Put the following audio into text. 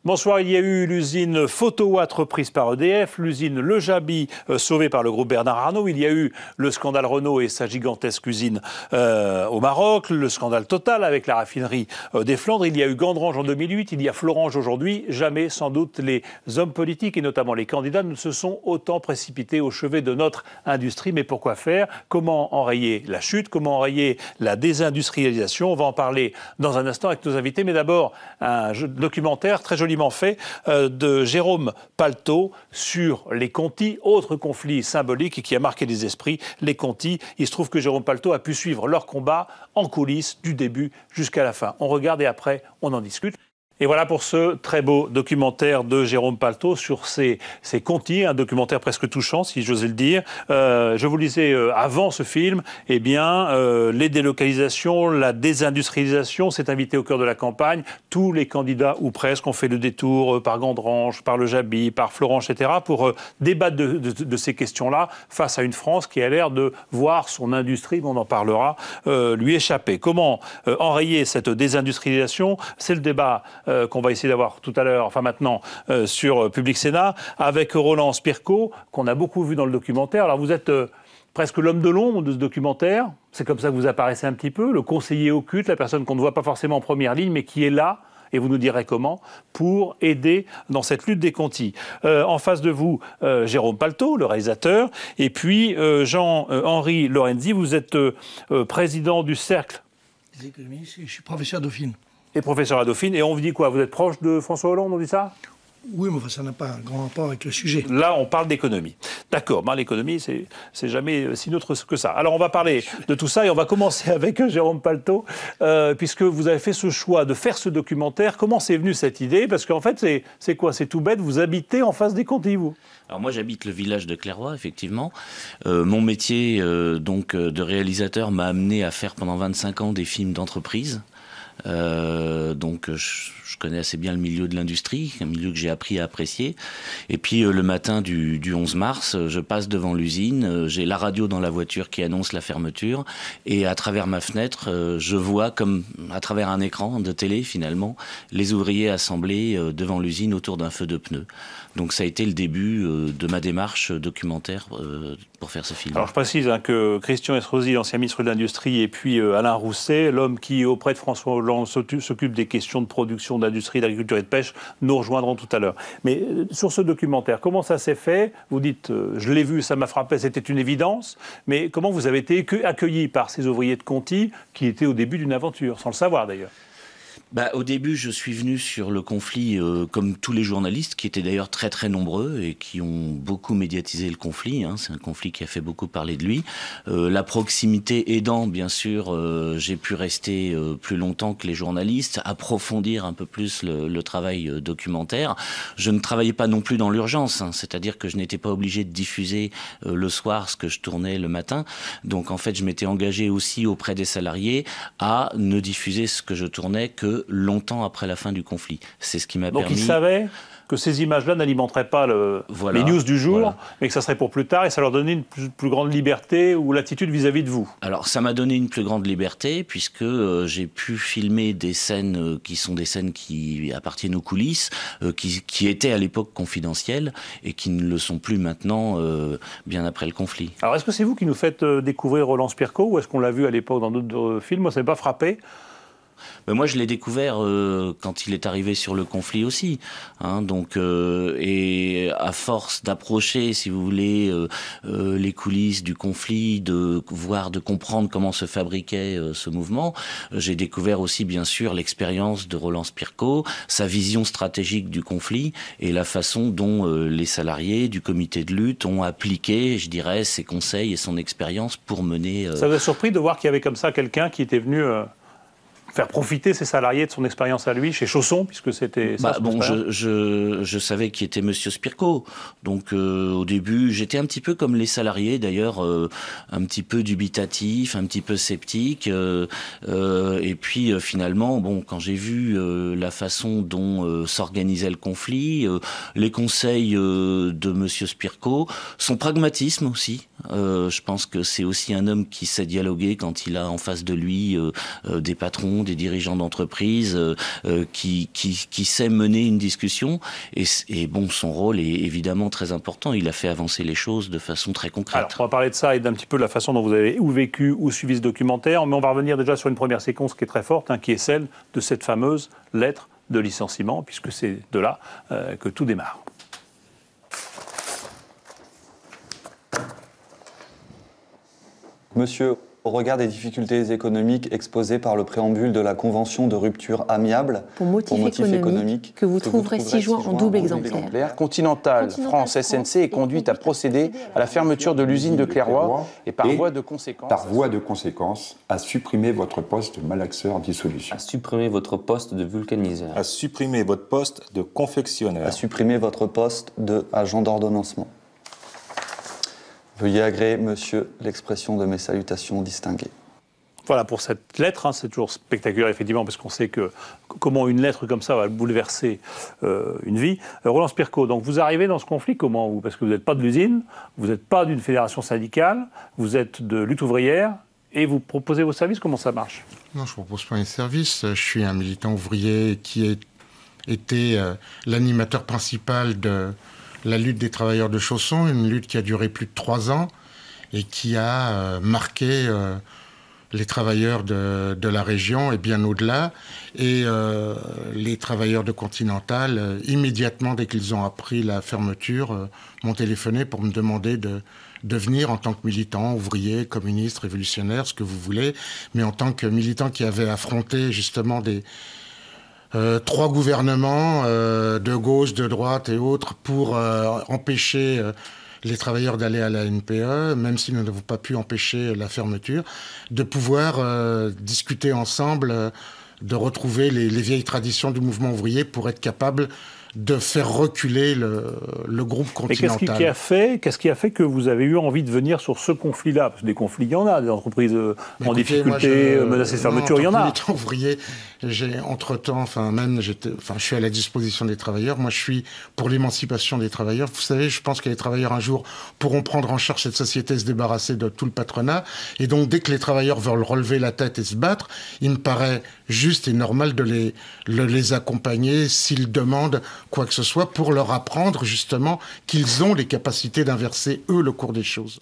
Bonsoir, il y a eu l'usine Photowatt reprise par EDF, l'usine Le Jabi sauvée par le groupe Bernard Arnault, il y a eu le scandale Renault et sa gigantesque usine au Maroc, le scandale Total avec la raffinerie des Flandres, il y a eu Gandrange en 2008, il y a Florange aujourd'hui. Jamais sans doute les hommes politiques et notamment les candidats ne se sont autant précipités au chevet de notre industrie. Mais pourquoi faire? Comment enrayer la chute? Comment enrayer la désindustrialisation? On va en parler dans un instant avec nos invités, mais d'abord un documentaire très joliment fait de Jérôme Palto sur les Conti, autre conflit symbolique qui a marqué les esprits, les Conti. Il se trouve que Jérôme Palto a pu suivre leur combat en coulisses du début jusqu'à la fin. On regarde et après on en discute. Et voilà pour ce très beau documentaire de Jérôme Palto sur ces Conti, un documentaire presque touchant, si j'osais le dire. Je vous le disais avant ce film, eh bien, les délocalisations, la désindustrialisation s'est invité au cœur de la campagne. Tous les candidats, ou presque, ont fait le détour par Gandrange, par Le Jabi, par Florange, etc., pour débattre de ces questions-là face à une France qui a l'air de voir son industrie, on en parlera, lui échapper. Comment enrayer cette désindustrialisation? C'est le débat qu'on va essayer d'avoir tout à l'heure, enfin maintenant, sur Public Sénat, avec Roland Spirko, qu'on a beaucoup vu dans le documentaire. Alors vous êtes presque l'homme de l'ombre de ce documentaire, c'est comme ça que vous apparaissez un petit peu, le conseiller occulte, la personne qu'on ne voit pas forcément en première ligne, mais qui est là, et vous nous direz comment, pour aider dans cette lutte des Conti. En face de vous, Jérôme Palto, le réalisateur, et puis Jean-Henri Lorenzi, vous êtes président du Cercle des économistes, je suis professeur Dauphine. Et professeur à Dauphine. Et on vous dit quoi? Vous êtes proche de François Hollande, on dit ça? Oui, mais ça n'a pas un grand rapport avec le sujet. Là, on parle d'économie. D'accord, ben, l'économie, c'est jamais si neutre que ça. Alors, on va parler de tout ça et on va commencer avec Jérôme Palto, puisque vous avez fait ce choix de faire ce documentaire. Comment c'est venu cette idée? Parce qu'en fait, c'est quoi? C'est tout bête, vous habitez en face des Conti, vous? Alors moi j'habite le village de Clairoy, effectivement. Mon métier de réalisateur m'a amené à faire pendant 25 ans des films d'entreprise. Donc je connais assez bien le milieu de l'industrie, un milieu que j'ai appris à apprécier. Et puis le matin du 11 mars, je passe devant l'usine, j'ai la radio dans la voiture qui annonce la fermeture, et à travers ma fenêtre, je vois comme à travers un écran de télé finalement, les ouvriers assemblés devant l'usine autour d'un feu de pneus. Donc ça a été le début de ma démarche documentaire pour faire ce film. Alors je précise que Christian Estrosi, l'ancien ministre de l'Industrie, et puis Alain Rousset, l'homme qui auprès de François Hollande s'occupe des questions de production, d'industrie, d'agriculture et de pêche, nous rejoindront tout à l'heure. Mais sur ce documentaire, comment ça s'est fait? Vous dites, je l'ai vu, ça m'a frappé, c'était une évidence, mais comment vous avez été accueilli par ces ouvriers de Conti qui étaient au début d'une aventure, sans le savoir d'ailleurs? Au début, je suis venu sur le conflit comme tous les journalistes, qui étaient d'ailleurs très très nombreux et qui ont beaucoup médiatisé le conflit. C'est un conflit qui a fait beaucoup parler de lui. La proximité aidant, bien sûr, j'ai pu rester plus longtemps que les journalistes, approfondir un peu plus le travail documentaire. Je ne travaillais pas non plus dans l'urgence, c'est-à-dire que je n'étais pas obligé de diffuser le soir ce que je tournais le matin. Donc en fait, je m'étais engagé aussi auprès des salariés à ne diffuser ce que je tournais que longtemps après la fin du conflit. C'est ce qui m'a permis... Donc ils savaient que ces images-là n'alimenteraient pas les news du jour, mais que ça serait pour plus tard, et ça leur donnait une plus grande liberté ou latitude vis-à-vis de vous. Alors ça m'a donné une plus grande liberté, puisque j'ai pu filmer des scènes qui sont des scènes qui appartiennent aux coulisses, qui étaient à l'époque confidentielles, et qui ne le sont plus maintenant, bien après le conflit. Alors est-ce que c'est vous qui nous faites découvrir Roland Spirko, ou est-ce qu'on l'a vu à l'époque dans d'autres films? Moi, ça ne m'a pas frappé. Moi, je l'ai découvert quand il est arrivé sur le conflit aussi. Et à force d'approcher, si vous voulez, les coulisses du conflit, de comprendre comment se fabriquait ce mouvement, j'ai découvert aussi, bien sûr, l'expérience de Roland Spirko, sa vision stratégique du conflit et la façon dont les salariés du comité de lutte ont appliqué, je dirais, ses conseils et son expérience pour mener... Ça vous a surpris de voir qu'il y avait comme ça quelqu'un qui était venu... faire profiter ses salariés de son expérience à lui, chez Chausson, puisque c'était ça. Je savais qui était Monsieur Spirko. Donc au début, j'étais un petit peu comme les salariés, d'ailleurs, un petit peu dubitatif, un petit peu sceptique. Et puis finalement, quand j'ai vu la façon dont s'organisait le conflit, les conseils de Monsieur Spirko, son pragmatisme aussi, Je pense que c'est aussi un homme qui sait dialoguer quand il a en face de lui des patrons, des dirigeants d'entreprise, qui sait mener une discussion. Et bon, son rôle est évidemment très important. Il a fait avancer les choses de façon très concrète. Alors, on va parler de ça et d'un petit peu de la façon dont vous avez ou vécu ou suivi ce documentaire. Mais on va revenir déjà sur une première séquence qui est très forte, qui est celle de cette fameuse lettre de licenciement, puisque c'est de là que tout démarre. Monsieur, au regard des difficultés économiques exposées par le préambule de la Convention de rupture amiable, pour motif économique, que vous trouverez ci-joint en double exemplaire. Continental France SNC est conduite à procéder à la fermeture de l'usine de Clairoy et par voie de conséquence, à supprimer votre poste de malaxeur dissolution. À supprimer votre poste de vulcaniseur. À supprimer votre poste de confectionneur. À supprimer votre poste d'agent d'ordonnancement. Veuillez agréer, monsieur, l'expression de mes salutations distinguées. Voilà pour cette lettre, c'est toujours spectaculaire effectivement parce qu'on sait que comment une lettre comme ça va bouleverser une vie. Roland Spirko, donc vous arrivez dans ce conflit comment vous? Parce que vous n'êtes pas de l'usine, vous n'êtes pas d'une fédération syndicale, vous êtes de lutte ouvrière et vous proposez vos services, comment ça marche? Non, je ne propose pas un service, je suis un militant ouvrier qui a été l'animateur principal de la lutte des travailleurs de Chausson, une lutte qui a duré plus de 3 ans et qui a marqué les travailleurs de la région et bien au-delà. Et les travailleurs de Continental, immédiatement dès qu'ils ont appris la fermeture, m'ont téléphoné pour me demander de venir en tant que militant, ouvrier, communiste, révolutionnaire, ce que vous voulez, mais en tant que militant qui avait affronté justement 3 gouvernements de gauche, de droite et autres pour empêcher les travailleurs d'aller à la NPE, même si nous n'avons pas pu empêcher la fermeture, de pouvoir discuter ensemble, de retrouver les vieilles traditions du mouvement ouvrier pour être capable de faire reculer le groupe Continental. Et qu'est-ce qui a fait que vous avez eu envie de venir sur ce conflit-là? Parce que des conflits, il y en a, des entreprises en difficulté, menacées de fermeture, il y en a. En ouvrier, j'ai entre-temps, je suis à la disposition des travailleurs. Moi, je suis pour l'émancipation des travailleurs. Vous savez, je pense que les travailleurs, un jour, pourront prendre en charge cette société, se débarrasser de tout le patronat. Et donc, dès que les travailleurs veulent relever la tête et se battre, il me paraît juste et normal de les accompagner s'ils demandent quoi que ce soit pour leur apprendre justement qu'ils ont les capacités d'inverser, eux, le cours des choses.